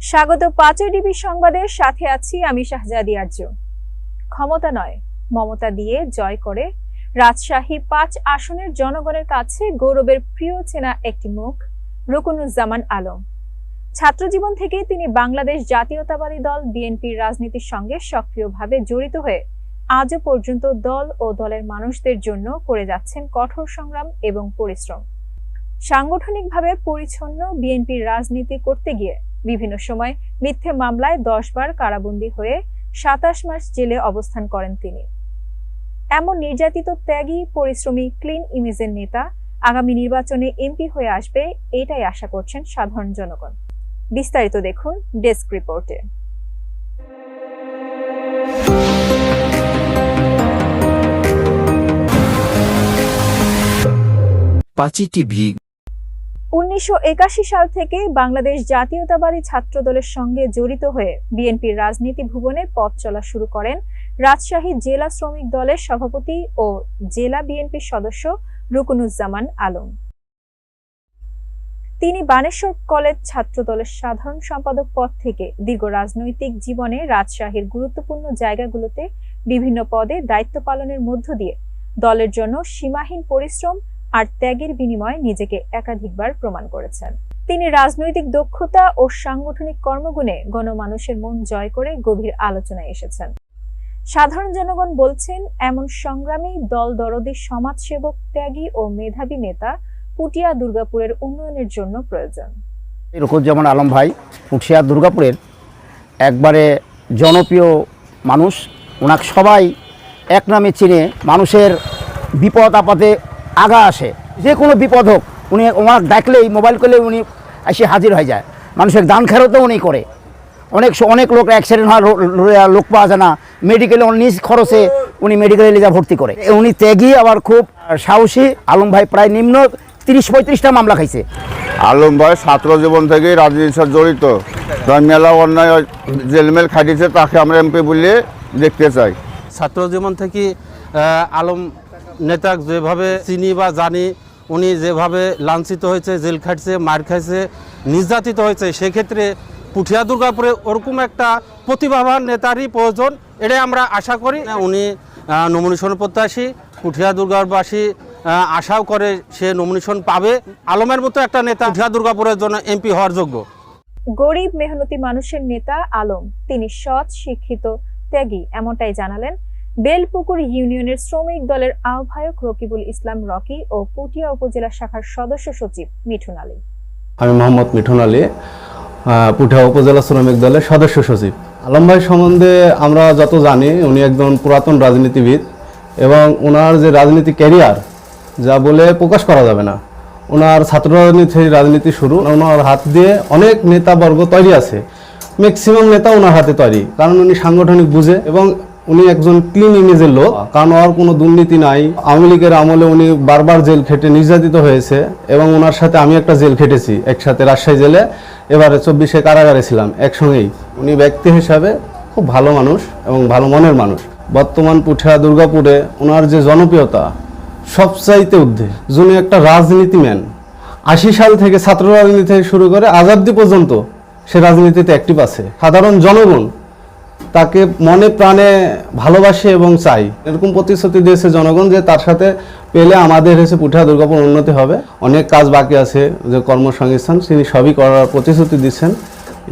স্বাগত ৫ ডিবি সংবাদের সাথে আছি আমি শাহজাদি আরজ। ক্ষমতা নয় মমতা দিয়ে জয় করে রাজশাহী ৫ আসনের জনগণের কাছে গৌরবের প্রিয় চেনা একটি মুখ রুকুনুজ্জামান আলম। ছাত্র জীবন থেকে তিনি বাংলাদেশ জাতীয়তাবাদী দল বিএনপির রাজনীতির সঙ্গে সক্রিয়ভাবে জড়িত হয়ে আজও পর্যন্ত দল ও দলের মানুষদের জন্য করে যাচ্ছেন কঠোর সংগ্রাম এবং পরিশ্রম। সাংগঠনিকভাবে পরিচ্ছন্ন বিএনপির রাজনীতি করতে গিয়ে বিভিন্ন সময় মিথ্যে মামলায় ১০ বার কারাবন্দী হয়ে ২৭ মাস জেলে অবস্থান করেন তিনি। এমন নির্যাতিত ত্যাগী পরিশ্রমী ক্লিন ইমেজের নেতা আগামী নির্বাচনে এমপি হয়ে আসবে, এটাই আশা করছেন সাধারণ জনগণ। বিস্তারিত দেখুন ডেস্ক রিপোর্টে। ১৯৮১ সাল থেকে বাংলাদেশ জাতীয়তাবাদী ছাত্র দলের সঙ্গে জড়িত হয়ে বিএনপির রাজনীতি ভুবনে পথ চলা শুরু করেন রাজশাহী জেলা শ্রমিক দলের সভাপতি ও জেলা বিএনপির সদস্য রুকুনুজ্জামান আলম। তিনি বানেশ্বর কলেজ ছাত্র দলের সাধারণ সম্পাদক পদ থেকে দীর্ঘ রাজনৈতিক জীবনে রাজশাহীর গুরুত্বপূর্ণ জায়গাগুলোতে বিভিন্ন পদে দায়িত্ব পালনের মধ্য দিয়ে দলের জন্য সীমাহীন পরিশ্রম আর ত্যাগের বিনিময়ে নিজেকে একাধিকবার প্রমাণ করেছেন। তিনি রাজনৈতিক দক্ষতা ও সাংগঠনিক কর্মগুণে গণমানুষের মন জয় করে গভীর আলোচনায় এসেছেন। সাধারণ জনগণ বলছেন, এমন সংগ্রামী দল দরদী সমাজসেবক ত্যাগী ও মেধাবী নেতা পুঠিয়া দুর্গাপুরের উন্নয়নের জন্য প্রয়োজন। রুকুনুজ্জামান আলম ভাই পুঠিয়া দুর্গাপুরের একবারে জনপ্রিয় মানুষ। ওনাকে সবাই এক নামে চিনে, মানুষের বিপদ আপদে আগা আসে, যে কোনো বিপদ হোক উনি ওনাকে ডাকলেই মোবাইল করলে উনি এসে হাজির হয়ে যায়। মানুষের দান খেরতও উনি করে। অনেক লোক অ্যাক্সিডেন্ট হয়, লোক পাওয়া যায় না, মেডিকেলে নিজ খরচে উনি মেডিকেলে নিয়ে ভর্তি করে। উনি ত্যাগী আবার খুব সাহসী। আলম ভাই প্রায় নিম্ন ৩০-৩৫টা মামলা খাইছে। আলম ভাই ছাত্র জীবন থেকেই রাজনীতির সাথে জড়িত, মেলা অন্যায় জেলমেল খাটিয়েছে, তাকে আমরা এমপি বলে দেখতে চাই। ছাত্র জীবন থেকে আলম নেতা যেভাবে চিনি বা জানি, উনি যেভাবে লাঞ্ছিত হয়েছে, জেল খাটছে, মার খাইছে, নির্যাতিত হয়েছে, সেক্ষেত্রে পুঠিয়া দুর্গাপুরে ওরকম একটা প্রতিভাবান নেতারই প্রয়োজন, এটাই আমরা আশা করি। উনি নমিনেশন প্রত্যাশী, পুঠিয়া দুর্গাপুরবাসী আশাও করে সে নমিনেশন পাবে। আলমের মতো একটা নেতা পুঠিয়া দুর্গাপুরের জন্য এমপি হওয়ার যোগ্য। গরিব মেহনতি মানুষের নেতা আলম, তিনি সৎ, শিক্ষিত, ত্যাগী, এমনটাই জানালেন বেলপুকুর ইউনিয়নের শ্রমিক দলের আহ্বায়ক রকিবুল ইসলাম রকি ও পুঠিয়া উপজেলা শাখার সদস্য সচিব মিঠুন আলী। আমি মোহাম্মদ মিঠুন আলী, পুঠিয়া উপজেলা শ্রমিক দলের সদস্য সচিব। আলম ভাই সম্বন্ধে আমরা যত জানি, উনি একজন পুরাতন রাজনীতিবিদ এবং ওনার যে রাজনীতি ক্যারিয়ার যা বলে প্রকাশ করা যাবে না। ওনার ছাত্র রাজনীতি শুরু, ওনার হাত দিয়ে অনেক নেতাবর্গ তৈরি আছে, ম্যাক্সিমাম নেতা ওনার হাতে তৈরি, কারণ উনি সাংগঠনিক বুঝে এবং উনি একজন ক্লিন ইমেজের লোক, কারণ ওর কোনো দুর্নীতি নাই। আওয়ামী লীগের আমলে উনি বারবার জেল খেটে নির্যাতিত হয়েছে এবং ওনার সাথে আমি একটা জেল খেটেছি একসাথে, রাজশাহী জেলে, এবারে ২৪-এ কারাগারে ছিলাম একসঙ্গেই। উনি ব্যক্তি হিসাবে খুব ভালো মানুষ এবং ভালো মনের মানুষ। বর্তমান পুঠিয়া দুর্গাপুরে ওনার যে জনপ্রিয়তা সবচাইতে ঊর্ধ্বে। যিনি একটা রাজনীতিম্যান, ৮০ সাল থেকে ছাত্র রাজনীতি থেকে শুরু করে আজাদি পর্যন্ত সে রাজনীতিতে অ্যাক্টিভ আছে। সাধারণ জনগণ তাকে মনে প্রাণে ভালোবাসে এবং চাই। এরকম প্রতিশ্রুতি দিয়েছে জনগণ যে তার সাথে পেলে আমাদের এসে পুঠিয়া দুর্গাপুর উন্নতি হবে। অনেক কাজ বাকি আছে, যে কর্মসংস্থান, তিনি সবই করার প্রতিশ্রুতি দিচ্ছেন।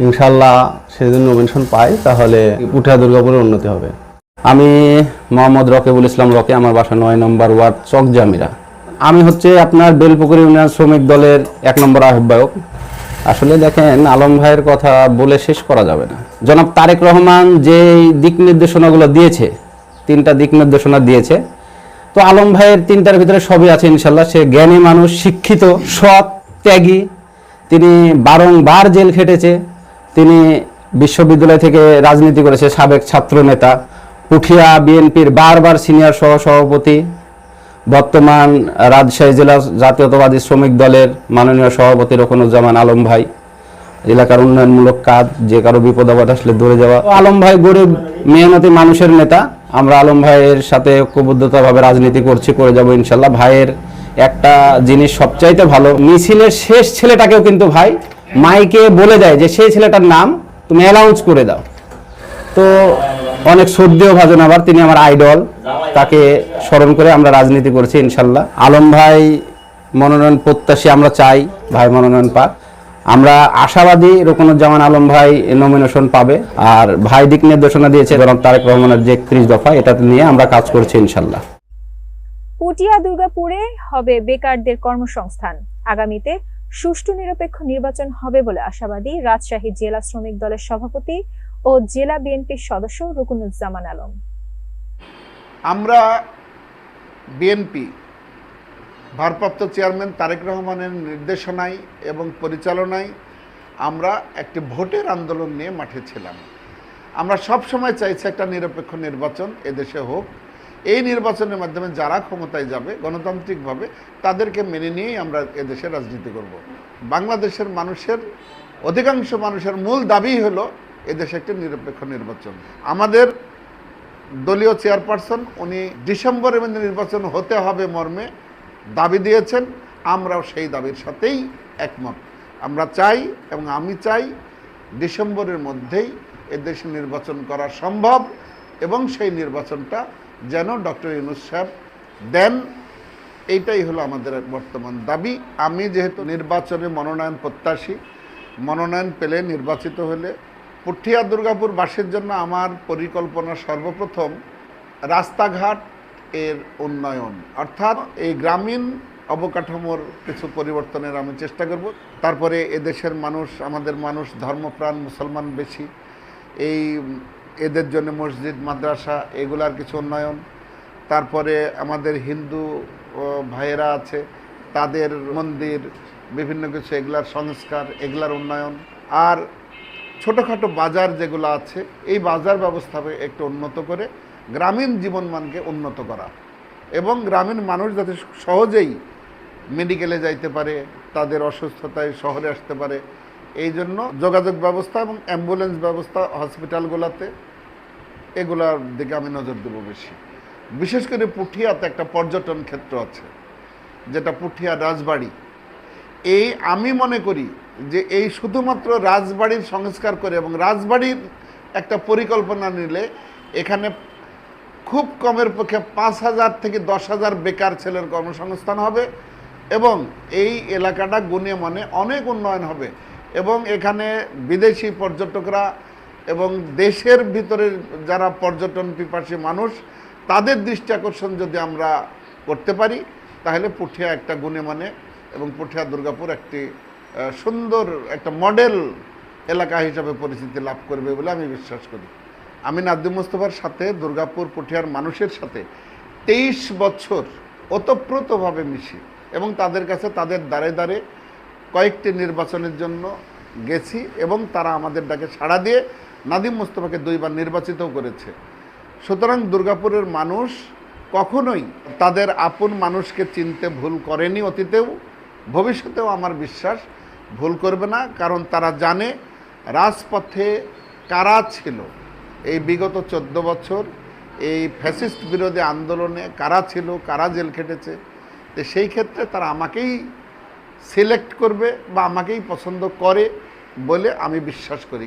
ইনশাল্লাহ সে যদি নমিনেশন পায় তাহলে পুঠিয়া দুর্গাপুরের উন্নতি হবে। আমি মোহাম্মদ রকিবুল ইসলাম রকি, আমার বাসা ৯ নম্বর ওয়ার্ড চক জামিরা। আমি হচ্ছে আপনার বেলপুকুর ইউনিয়ন শ্রমিক দলের ১ নম্বর আহ্বায়ক। আসলে দেখেন, আলম ভাইয়ের কথা বলে শেষ করা যাবে না। জনাব তারেক রহমান যে দিক নির্দেশনাগুলো দিয়েছে, ৩টা দিক নির্দেশনা দিয়েছে, তো আলম ভাইয়ের ৩টার ভিতরে সবই আছে ইনশাল্লাহ। সে জ্ঞানী মানুষ, শিক্ষিত, সৎ, ত্যাগী। তিনি বারংবার জেল খেটেছে, তিনি বিশ্ববিদ্যালয় থেকে রাজনীতি করেছে, সাবেক ছাত্র নেতা, পুঠিয়া বিএনপির বারবার সিনিয়র সহসভাপতি, বর্তমান রাজশাহী জেলা জাতীয়তাবাদী শ্রমিক দলের মাননীয় সভাপতি রুকুনুজ্জামান আলম ভাই। এলাকার উন্নয়নমূলক কাজ, যে কারো বিপদ আপদ আসলে দৌড়ে যাওয়া। আলম ভাই গরিব মেহনতি মানুষের নেতা। আমরা আলম ভাইয়ের সাথে ঐক্যবদ্ধতাভাবে রাজনীতি করছি, করে যাব ইনশাল্লাহ। ভাইয়ের একটা জিনিস সবচাইতে ভালো, মিছিলের শেষ ছেলেটাকেও কিন্তু ভাই মাইকে বলে দেয় যে সেই ছেলেটার নাম তুমি অ্যানাউন্স করে দাও। তো অনেক শ্রদ্ধেয় ভাজন, আবার তিনি আমার আইডল, তাকে স্মরণ করে আমরা রাজনীতি করছি ইনশাল্লাহ। আলম ভাই মনোনয়ন প্রত্যাশী, আমরা চাই ভাই মনোনয়ন পাক। আমরা আশাবাদী রুকনুজ্জামান আলম ভাই নমিনেশন পাবে। আর ভাই দিক নির্দেশনা দিয়েছে জনাব তারেক রহমানের যে 31 দফা, এটা নিয়ে আমরা কাজ করছি ইনশাল্লাহ। পুঠিয়া দুর্গাপুরে হবে বেকারদের কর্মসংস্থান। আগামীতে সুষ্ঠু নিরপেক্ষ নির্বাচন হবে বলে আশাবাদী রাজশাহী জেলা শ্রমিক দলের সভাপতি ও জেলা বিএনপির সদস্য রুকনুজ্জামান আলম। আমরা বিএনপি ভারপ্রাপ্ত চেয়ারম্যান তারেক রহমানের নির্দেশনায় এবং পরিচালনায় আমরা একটি ভোটের আন্দোলন নিয়ে মাঠে ছিলাম। আমরা সব সময় চাইছি একটা নিরপেক্ষ নির্বাচন এদেশে হোক। এই নির্বাচনের মাধ্যমে যারা ক্ষমতায় যাবে গণতান্ত্রিকভাবে তাদেরকে মেনে নিয়েই আমরা এদেশে রাজনীতি করব। বাংলাদেশের মানুষের অধিকাংশ মানুষের মূল দাবি হলো এদেশে একটি নিরপেক্ষ নির্বাচন। আমাদের দলীয় চেয়ারপারসন উনি ডিসেম্বরের মধ্যে নির্বাচন হতে হবে মর্মে দাবি দিয়েছেন। আমরাও সেই দাবির সাথেই একমত। আমরা চাই এবং আমি চাই ডিসেম্বরের মধ্যেই এদেশে নির্বাচন করা সম্ভব এবং সেই নির্বাচনটা যেন ডক্টর ইউনূস সাহেব দেন, এইটাই হলো আমাদের বর্তমান দাবি। আমি যেহেতু নির্বাচনে মনোনয়ন প্রত্যাশী, মনোনয়ন পেলে নির্বাচিত হলে পুঠিয়া দুর্গাপুরবাসীর জন্য আমার পরিকল্পনা সর্বপ্রথম রাস্তাঘাট এর উন্নয়ন, অর্থাৎ এই গ্রামীণ অবকাঠামোর কিছু পরিবর্তনের আমি চেষ্টা করব। তারপরে এদেশের মানুষ, আমাদের মানুষ ধর্মপ্রাণ, মুসলমান বেশি, এদের জন্য মসজিদ মাদ্রাসা এগুলার কিছু উন্নয়ন। তারপরে আমাদের হিন্দু ভাইয়েরা আছে, তাদের মন্দির বিভিন্ন কিছু এগুলার সংস্কার, এগুলার উন্নয়ন। আর ছোটোখাটো বাজার যেগুলো আছে এই বাজার ব্যবস্থাকে একটু উন্নত করে গ্রামীণ জীবনমানকে উন্নত করা এবং গ্রামীণ মানুষ যাতে সহজেই মেডিকেলে যাইতে পারে, তাদের অসুস্থতায় শহরে আসতে পারে, এই জন্য যোগাযোগ ব্যবস্থা এবং অ্যাম্বুলেন্স ব্যবস্থা হসপিটালগুলোতে, এগুলোর দিকে আমি নজর দেবো বেশি। বিশেষ করে পুঠিয়াতে একটা পর্যটন ক্ষেত্র আছে যেটা পুঠিয়া রাজবাড়ি। আমি মনে করি যে এই শুধুমাত্র রাজবাড়ির সংস্কার করে এবং রাজবাড়ির একটা পরিকল্পনা নিলে এখানে খুব কমের পক্ষে 5,000 থেকে 10,000 বেকার ছেলের কর্মসংস্থান হবে এবং এই এলাকাটা গুণে মানে অনেক উন্নয়ন হবে এবং এখানে বিদেশি পর্যটকরা এবং দেশের ভিতরে যারা পর্যটন পিপাসী মানুষ তাদের দৃষ্টি আকর্ষণ যদি আমরা করতে পারি তাহলে পুঠিয়া একটা গুণে মানে এবং পুঠিয়া দুর্গাপুর একটি সুন্দর একটা মডেল এলাকা হিসাবে পরিচিতি লাভ করবে বলে আমি বিশ্বাস করি। আমি নাদিম মোস্তফার সাথে দুর্গাপুর পুঠিয়ার মানুষের সাথে 23 বছর ওতপ্রোতভাবে মিশি এবং তাদের কাছে তাদের দ্বারে দ্বারে কয়েকটি নির্বাচনের জন্য গেছি এবং তারা আমাদের ডাকে সাড়া দিয়ে নাদিম মোস্তফাকে 2 বার নির্বাচিতও করেছে। সুতরাং দুর্গাপুরের মানুষ কখনোই তাদের আপন মানুষকে চিনতে ভুল করেনি অতীতেও, ভবিষ্যতেও আমার বিশ্বাস ভুল করবে না, কারণ তারা জানে রাজপথে কারা ছিল এই বিগত 14 বছর এই ফ্যাসিস্ট বিরোধী আন্দোলনে, কারা ছিল, কারা জেল খেটেছে। তো সেই ক্ষেত্রে তারা আমাকেই সিলেক্ট করবে বা আমাকেই পছন্দ করে বলে আমি বিশ্বাস করি।